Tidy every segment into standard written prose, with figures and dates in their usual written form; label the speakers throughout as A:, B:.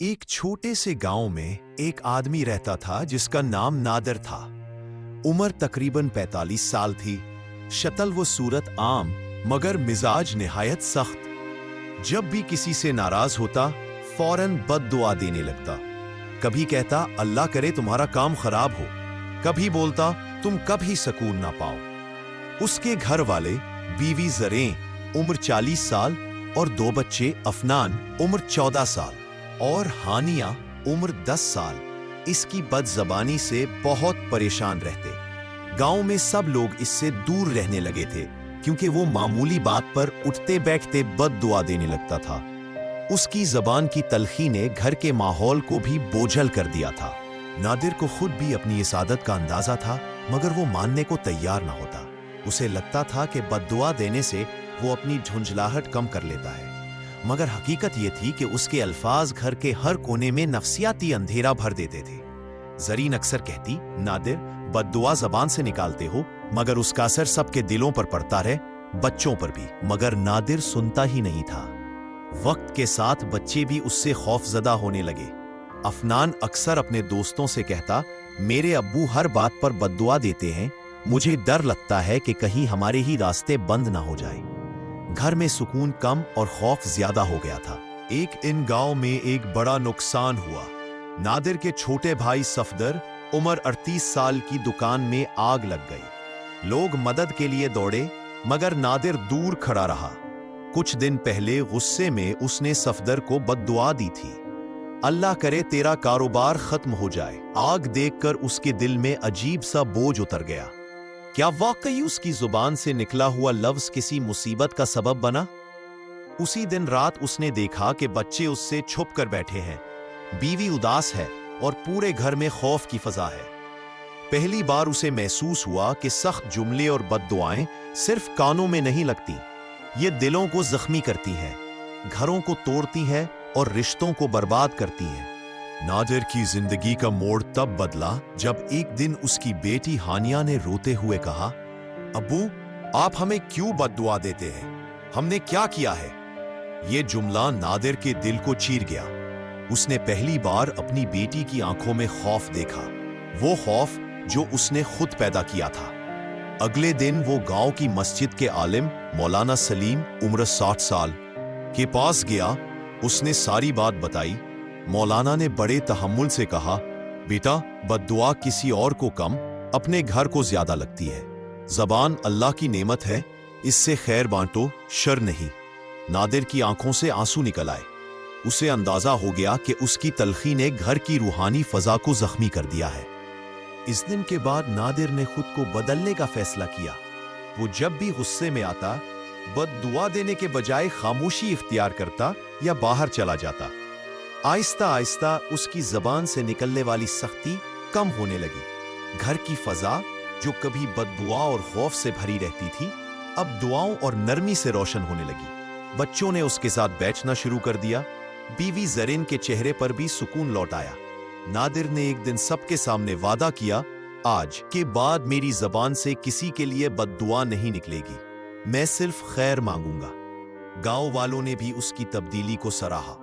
A: एक छोटे से गांव में एक आदमी रहता था जिसका नाम नादिर था। उम्र तकरीबन 45 साल थी। शक्ल वो सूरत आम मगर मिजाज निहायत सख्त। जब भी किसी से नाराज होता फौरन बद्दुआ देने लगता। कभी कहता अल्लाह करे तुम्हारा काम खराब हो, कभी बोलता तुम कभी सुकून ना पाओ। उसके घर वाले बीवी ज़रें उम्र 40 साल और 2 बच्चे अफनान उम्र 14 साल और हानिया उम्र 10 साल इसकी बदज़बानी से बहुत परेशान रहते। गांव में सब लोग इससे दूर रहने लगे थे क्योंकि वो मामूली बात पर उठते बैठते बद्दुआ देने लगता था। उसकी जबान की तलखी ने घर के माहौल को भी बोझल कर दिया था। नादिर को खुद भी अपनी इस आदत का अंदाजा था मगर वो मानने को तैयार ना होता। उसे लगता था कि बद्दुआ देने से वो अपनी झुंझलाहट कम कर लेता है, मगर हकीकत ये थी कि उसके अल्फाज घर के हर कोने में नफसियाती अंधेरा भर देते थे। ज़रीन अक्सर कहती, नादिर बद्दुआ जबान से निकालते हो मगर उसका असर सबके दिलों पर पड़ता रहे, बच्चों पर भी। मगर नादिर सुनता ही नहीं था। वक्त के साथ बच्चे भी उससे खौफजदा होने लगे। अफनान अक्सर अपने दोस्तों से कहता, मेरे अब्बू हर बात पर बद्दुआ देते हैं, मुझे डर लगता है कि कहीं हमारे ही रास्ते बंद ना हो जाए। घर में सुकून कम और खौफ ज्यादा हो गया था। एक दिन गांव में एक बड़ा नुकसान हुआ। नादिर के छोटे भाई सफदर उम्र 38 साल की दुकान में आग लग गई। लोग मदद के लिए दौड़े मगर नादिर दूर खड़ा रहा। कुछ दिन पहले गुस्से में उसने सफदर को बद्दुआ दी थी, अल्लाह करे तेरा कारोबार खत्म हो जाए। आग देखकर उसके दिल में अजीब सा बोझ उतर गया। क्या वाकई उसकी जुबान से निकला हुआ लफ्ज किसी मुसीबत का सबब बना? उसी दिन रात उसने देखा कि बच्चे उससे छुप कर बैठे हैं, बीवी उदास है और पूरे घर में खौफ की फजा है। पहली बार उसे महसूस हुआ कि सख्त जुमले और बद्दुआएं सिर्फ कानों में नहीं लगती, ये दिलों को जख्मी करती हैं, घरों को तोड़ती हैं और रिश्तों को बर्बाद करती हैं। नादिर की जिंदगी का मोड़ तब बदला जब एक दिन उसकी बेटी हानिया ने रोते हुए कहा, अब्बू आप हमें क्यों बद्दुआ देते हैं, हमने क्या किया है? ये जुमला नादिर के दिल को चीर गया। उसने पहली बार अपनी बेटी की आंखों में खौफ देखा, वो खौफ जो उसने खुद पैदा किया था। अगले दिन वो गांव की मस्जिद के आलिम मौलाना सलीम उम्र 60 साल के पास गया। उसने सारी बात बताई। मौलाना ने बड़े तहम्मुल से कहा, बेटा बद्दुआ किसी और को कम, अपने घर को ज्यादा लगती है। जबान अल्लाह की नेमत है, इससे खैर बांटो, शर नहीं। नादिर की आंखों से आंसू निकल आए। उसे अंदाजा हो गया कि उसकी तलखी ने घर की रूहानी फजा को जख्मी कर दिया है। इस दिन के बाद नादिर ने खुद को बदलने का फैसला किया। वो जब भी गुस्से में आता बद्दुआ देने के बजाय खामोशी इख्तियार करता या बाहर चला जाता। आहिस्ता आहिस्ता उसकी जबान से निकलने वाली सख्ती कम होने लगी। घर की फजा जो कभी बद्दुआ और खौफ से भरी रहती थी अब दुआओं और नरमी से रोशन होने लगी। बच्चों ने उसके साथ बैठना शुरू कर दिया। बीवी ज़रीन के चेहरे पर भी सुकून लौट आया। नादिर ने एक दिन सबके सामने वादा किया, आज के बाद मेरी जबान से किसी के लिए बद्दुआ नहीं निकलेगी, मैं सिर्फ खैर मांगूंगा। गांव वालों ने भी उसकी तब्दीली को सराहा।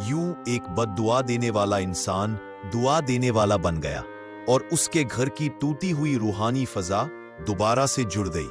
A: यूं एक बद्दुआ देने वाला इंसान दुआ देने वाला बन गया और उसके घर की टूटी हुई रूहानी फजा दोबारा से जुड़ गई।